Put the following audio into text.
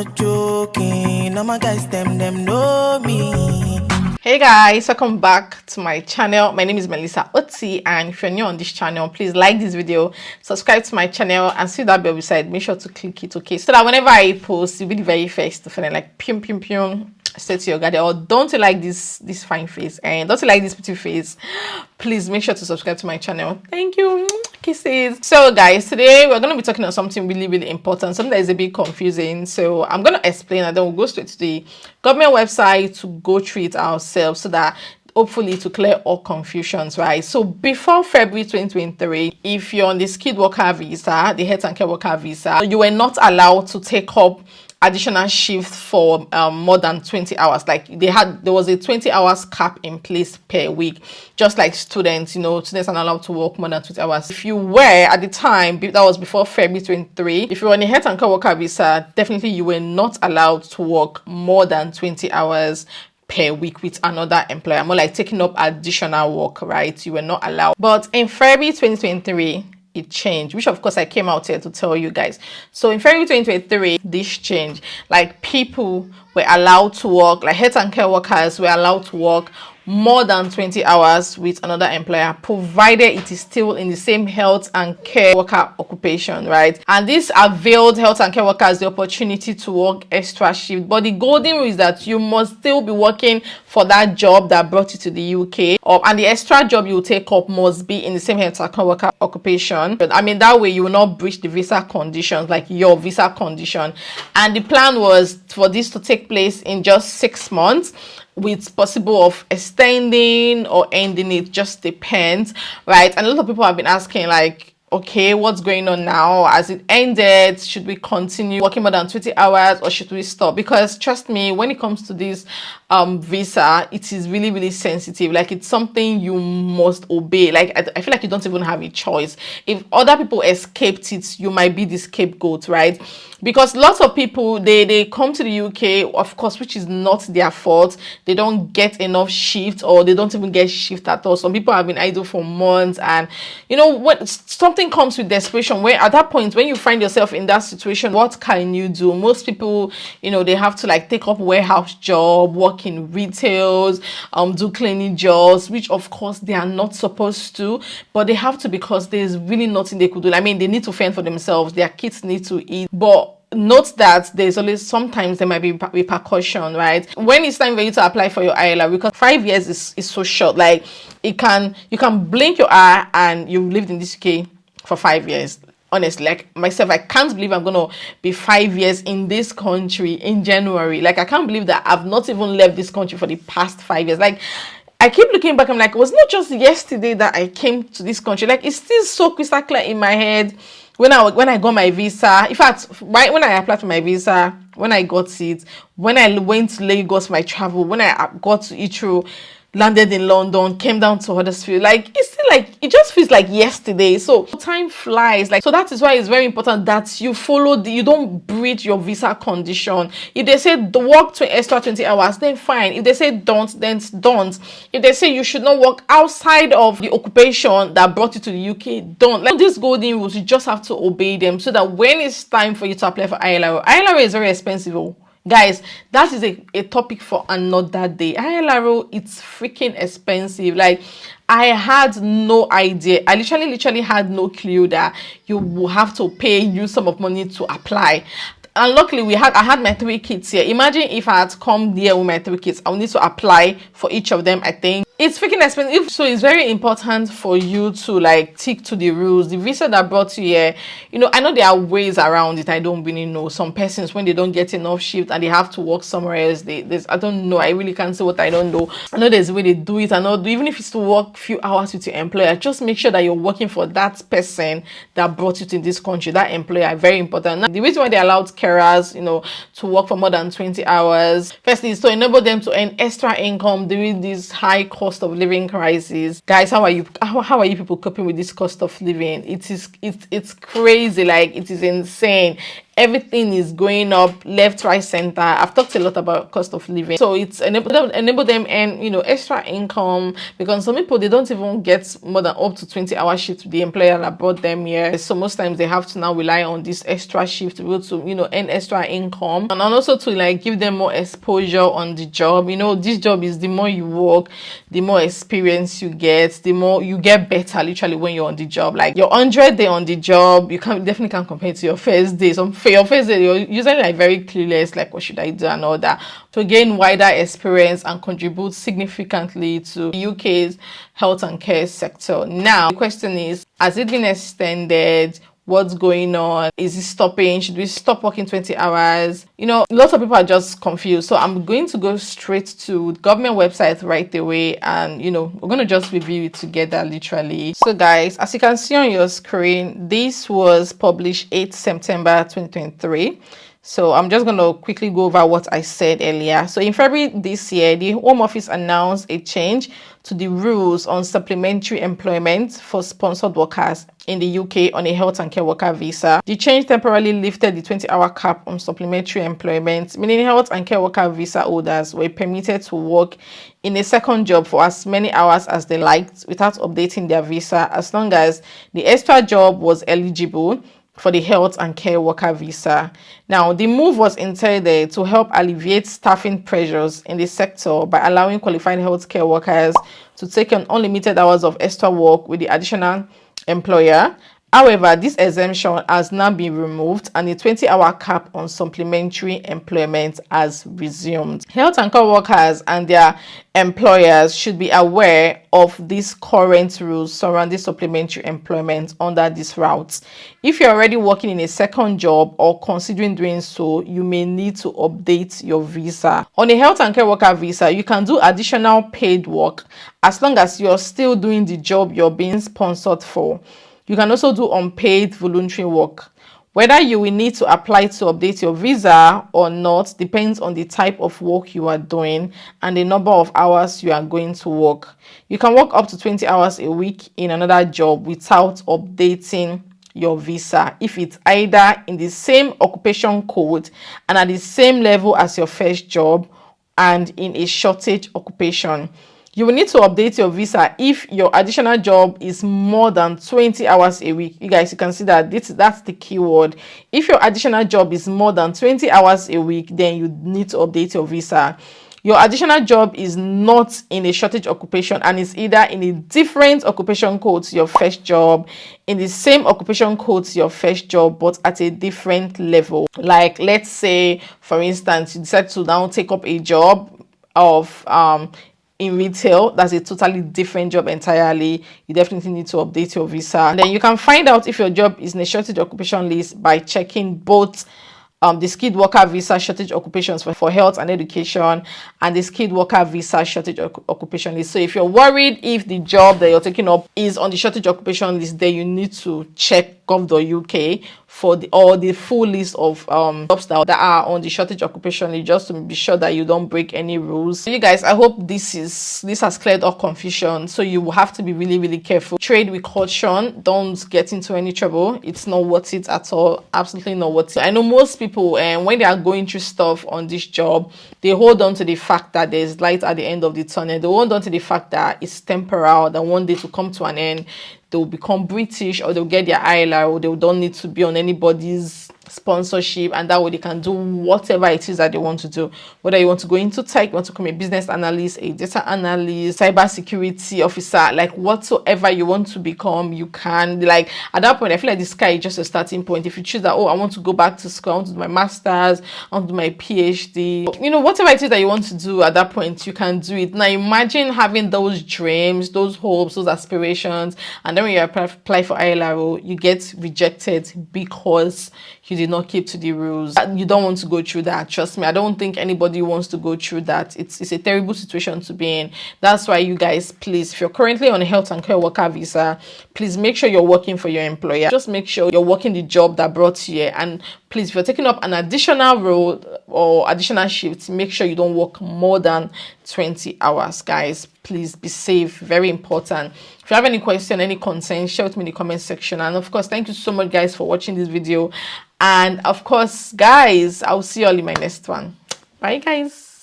not joking. Now my guys, them know me. Hey guys, welcome back to my channel. My name is Melissa Oti, and if you're new on this channel, please like this video, subscribe to my channel, and see that bell beside. Make sure to click it, okay, so that whenever I post, you'll be the very first to find like pum pum pum. Stay to your guard. Or don't you like this fine face and don't you like this pretty face, please make sure to subscribe to my channel. Thank you. Kisses. So guys, today we're going to be talking on something really important, something that is a bit confusing. So I'm going to explain and then we'll go straight to the government website to go through it ourselves so that hopefully to clear all confusions, right? So before February 2023, if you're on the skilled worker visa, the health and care worker visa, you were not allowed to take up additional shift for more than 20 hours. Like there was a 20 hours cap in place per week, just like students. You know, students are not allowed to work more than 20 hours. If you were at the time, that was before February 23, if you were on a health and care worker visa, definitely you were not allowed to work more than 20 hours per week with another employer, more like taking up additional work, right? You were not allowed. But in February 2023, it changed, which of course I came out here to tell you guys. So in February 2023, this changed. Like people were allowed to work, like health and care workers were allowed to work more than 20 hours with another employer, provided it is still in the same health and care worker occupation, right? And this availed health and care workers the opportunity to work extra shift. But the golden rule is that you must still be working for that job that brought you to the UK, and the extra job you take up must be in the same health and care worker occupation. But I mean, that way you will not breach the visa conditions, like your visa condition. And the plan was for this to take place in just 6 months, with possible of extending or ending. It just depends, right? And a lot of people have been asking, like, okay, what's going on now? As it ended, should we continue working more than 20 hours or should we stop? Because trust me, when it comes to this visa, it is really sensitive. Like, it's something you must obey. Like, I feel like you don't even have a choice. If other people escaped it, you might be the scapegoat, right? Because lots of people, they come to the UK, of course, which is not their fault. They don't get enough shift, or they don't even get shift at all. Some people have been idle for months, and you know, when something comes with desperation, where at that point when you find yourself in that situation, what can you do? Most people, you know, they have to like take up warehouse job, work in retails, do cleaning jobs, which of course they are not supposed to, but they have to because there's really nothing they could do. I mean, they need to fend for themselves, their kids need to eat. But note that there's always, sometimes there might be repercussion, right? When it's time for you to apply for your ILR, because 5 years is so short. Like, you can blink your eye and you've lived in this UK for 5 years. Honestly, like myself, I can't believe I'm gonna be 5 years in this country in January. Like, I can't believe that I've not even left this country for the past 5 years. Like, I keep looking back, I'm like, it was not just yesterday that I came to this country. Like, it's still so crystal clear in my head. When I got my visa, in fact, right when I applied for my visa, when I got it, when I went to Lagos for my travel, when I got to Heathrow, landed in London, came down to Huddersfield, like, it's still like, it just feels like yesterday. So time flies. Like, so that is why it's very important that you follow you don't breach your visa condition. If they say work to extra 20 hours, then fine. If they say don't, then don't. If they say you should not work outside of the occupation that brought you to the UK, don't. Like, these golden rules, you just have to obey them, so that when it's time for you to apply for ILR is very expensive. Guys, that is a topic for another day. ILR, it's freaking expensive. Like, I had no idea. I literally had no clue that you will have to pay you some of money to apply. And luckily I had my 3 kids here. Imagine if I had come here with my 3 kids, I would need to apply for each of them. I think it's freaking expensive. So it's very important for you to like stick to the rules. The visa that brought you here, you know, I know there are ways around it. I don't really know. Some persons, when they don't get enough shift and they have to work somewhere else, I don't know. I really can't say what I don't know. I know there's a way they do it. I know even if it's to work few hours with your employer, just make sure that you're working for that person that brought you to this country, that employer. Very important. Now, the reason why they allowed carers, you know, to work for more than 20 hours, firstly, is to enable them to earn extra income during this high cost of living crisis. Guys, how are you people coping with this cost of living? It's crazy. Like, it is insane. everything is going up left, right, center. I've talked a lot about cost of living, so it's enable them earn, you know, extra income, because some people, they don't even get more than up to 20-hour shift with the employer that brought them here. So most times they have to now rely on this extra shift to be able to, you know, earn extra income, and also to like give them more exposure on the job. You know, this job is, the more you work, the more experience you get, the more you get better literally when you're on the job. Like your 100 day on the job, you definitely can't compare to your first day. So for your first day, you're usually like very clueless, like what should I do and all that. To gain wider experience and contribute significantly to the UK's health and care sector. Now the question is, has it been extended? What's going on? Is it stopping? Should we stop working 20 hours? You know, lots of people are just confused. So I'm going to go straight to the government website right away, and you know, we're going to just review it together literally. So guys, as you can see on your screen, this was published 8 September 2023. So I'm just going to quickly go over what I said earlier. So in February this year, the Home Office announced a change to the rules on supplementary employment for sponsored workers in the UK on a health and care worker visa. The change temporarily lifted the 20-hour cap on supplementary employment, meaning health and care worker visa holders were permitted to work in a second job for as many hours as they liked without updating their visa, as long as the extra job was eligible for the health and care worker visa. Now, the move was intended to help alleviate staffing pressures in the sector by allowing qualified healthcare workers to take on unlimited hours of extra work with the additional employer. However, this exemption has now been removed and the 20-hour cap on supplementary employment has resumed. Health and care workers and their employers should be aware of these current rules surrounding supplementary employment under these routes. If you're already working in a second job or considering doing so, you may need to update your visa. On a health and care worker visa, you can do additional paid work as long as you're still doing the job you're being sponsored for. You can also do unpaid voluntary work. Whether you will need to apply to update your visa or not depends on the type of work you are doing and the number of hours you are going to work. You can work up to 20 hours a week in another job without updating your visa if it's either in the same occupation code and at the same level as your first job and in a shortage occupation. You will need to update your visa if your additional job is more than 20 hours a week. You guys, you can see that that's the keyword. If your additional job is more than 20 hours a week, then you need to update your visa. Your additional job is not in a shortage occupation and is either in a different occupation code to your first job, in the same occupation code to your first job, but at a different level. Like, let's say, for instance, you decide to now take up a job of in retail. That's a totally different job entirely. You definitely need to update your visa. And then you can find out if your job is in a shortage occupation list by checking both the skilled worker visa shortage occupations for health and education and the skilled worker visa shortage occupation list. So if you're worried if the job that you're taking up is on the shortage occupation list, then you need to check gov.uk for the full list of jobs that are on the shortage occupation list, just to be sure that you don't break any rules. So you guys, I hope this has cleared up confusion. So you will have to be really, really careful. Trade with caution. Don't get into any trouble. It's not worth it at all. Absolutely not worth it. I know most people, when they are going through stuff on this job, they hold on to the fact that there's light at the end of the tunnel. They hold on to the fact that it's temporal, that one day to come to an end, they'll become British or they'll get their ILR, or they don't need to be on anybody's sponsorship, and that way they can do whatever it is that they want to do. Whether you want to go into tech, you want to become a business analyst, a data analyst, cyber security officer, like whatsoever you want to become, you can. Like at that point, I feel like the sky is just a starting point. If you choose that, oh, I want to go back to school, I want to do my master's, I want to do my PhD, you know, whatever it is that you want to do at that point, you can do it. Now imagine having those dreams, those hopes, those aspirations, and then when you apply for ILRO, you get rejected because you did not keep to the rules. You don't want to go through that. Trust me, I don't think anybody wants to go through that. It's a terrible situation to be in. That's why you guys, please, if you're currently on a health and care worker visa, please make sure you're working for your employer. Just make sure you're working the job that brought you here. And please, if you're taking up an additional role or additional shifts, make sure you don't work more than 20 hours, guys. Please be safe. Very important. If you have any question, any concern, share with me in the comment section. And of course, thank you so much, guys, for watching this video. And of course, guys, I'll see you all in my next one. Bye, guys.